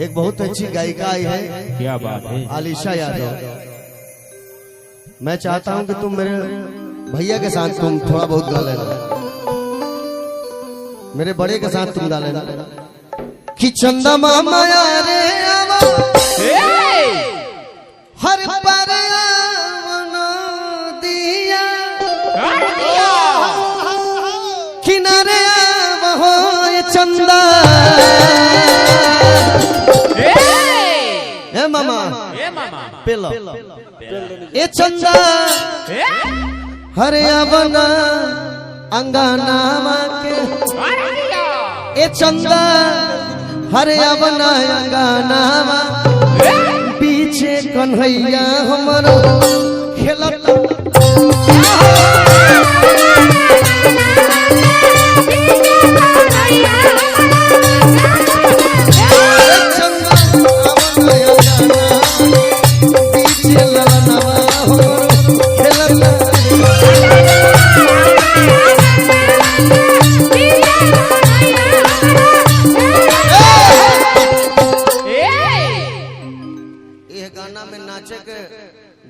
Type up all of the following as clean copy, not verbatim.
एक बहुत अच्छी गायिका आई है। क्या बात है। आलिशा यादव। मैं चाहता हूं कि तुम मेरे भैया के साथ तुम थोड़ा बहुत गा लेना, मेरे बड़े के साथ तुम गा लेना। कि चंदा मामा रे आवा हर पर दिया किनारे वो चंदा ए मामा पेलो ए चंदा हरे अवना अंगाना के ए चंदा हरे अवना अंगाना पीछे कन्हैया हमारा खेलत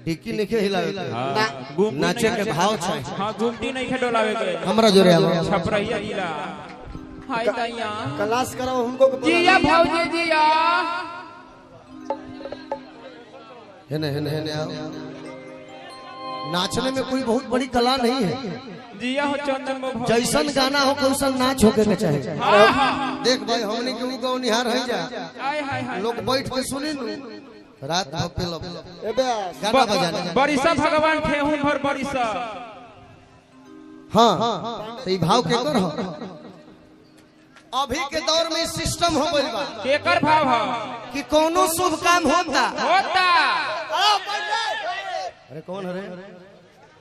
डिक्की नहीं हिलावे नाचे के भाव छै। हां गुमटी नहीं डोलावे के हमरा जोरे आवा छपरैया जिला। हाय दैया क्लास कराओ हमको जिया भौजी जिया हेने आओ। नाचने में कोई बहुत बड़ी कला नहीं है। जिया हो चंदन में जैसन गाना हो वैसन नाच होके के चाहिए। देख भाई हमने क्यों गाँव निहार है जा लोग बैठ के सुनी रात गाना बजाना बरिसा भगवान थे हूं भर बरिसा। हाँ तो भाव के कर हो। अभी के दौर में सिस्टम हो गइल बा केकर भाव हो कि कोनो शुभ काम होता अरे कौन है रे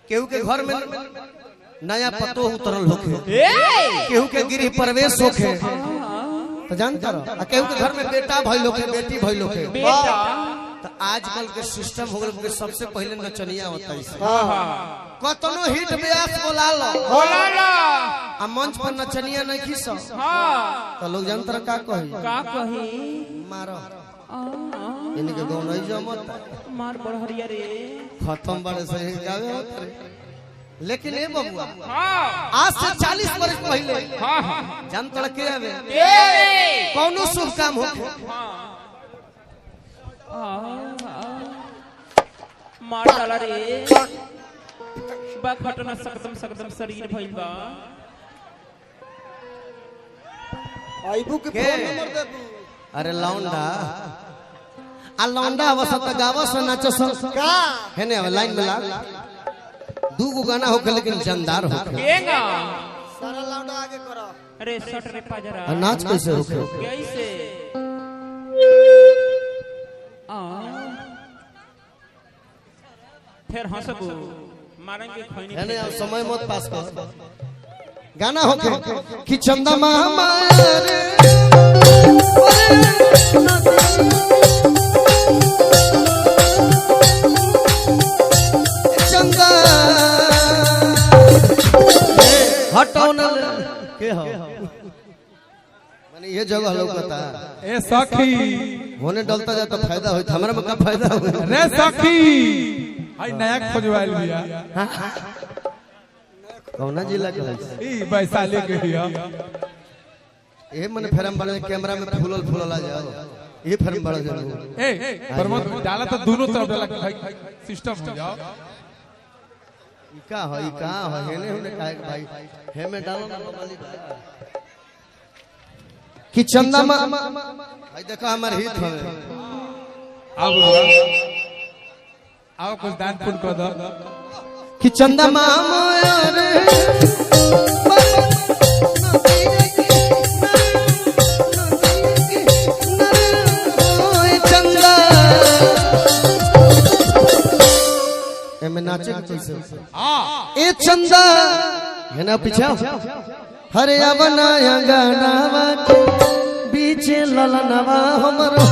केहू के घर में नया पतो उतरल होखे केहू के गृह प्रवेश होखे तो जानता रहो केहू के घर में बेटा भइल होखे बेटी भइल होखे। तो आजकल के सिस्टम हो गए सबसे पहले नचनिया होता है। कतनो हिट ब्यास बोला लो आ मंच पर नचनिया नहीं खीस तो लोग जानतर का कही मारो इनके गाँव नहीं जो मत मार बड़हरिया रे खत्म बड़े से गावे होत रे। लेकिन ए बबुआ आज से 40 वर्ष पहले जानतर के आवे कोनो शुभ काम होखे मार डाला रे बा खटना सकदम शरीर भइल बा। आइबू के फोन नंबर देबू। अरे लौंडा आ लौंडा आवसत गावस नाचस का हेने अब लाइन में लाग दू गो गाना होके लेकिन जानदार होके केगा सारा लौंडा आगे करो। अरे सट रे पाजरा नाच कैसे होके कैसे फिर हंसबू मारेंगे खैनी हेने अब समय मत पास कर गाना होके कि चंदा मामा रे चंदा हटाओ न के हो माने ये जगह लौकता ए सखी होने डलता जाता फायदा होई हमरा में का फायदा होई रे सखी हाय नया खोजवाइल बिया कौना जिला के ई वैशाली के हिया ए मने फेरम बने कैमरा में फूलल आ जाओ ये फेरम बड़ा जरूर ए प्रमोद डाला तो दोनों तरफ डाला भाई सिस्टम हो जाओ। ई का हो हेने होने काहे भाई हे में डालो ना बबली कि चंदा भाई देखो हमार हित हवे आओ कुछ दान पुण्य कर दो कि चंदा मामा रे चंदा एमे नाचे कैसे ए चंदा है ना पीछे हरे अवना गाना बीचे ललनवा हमरो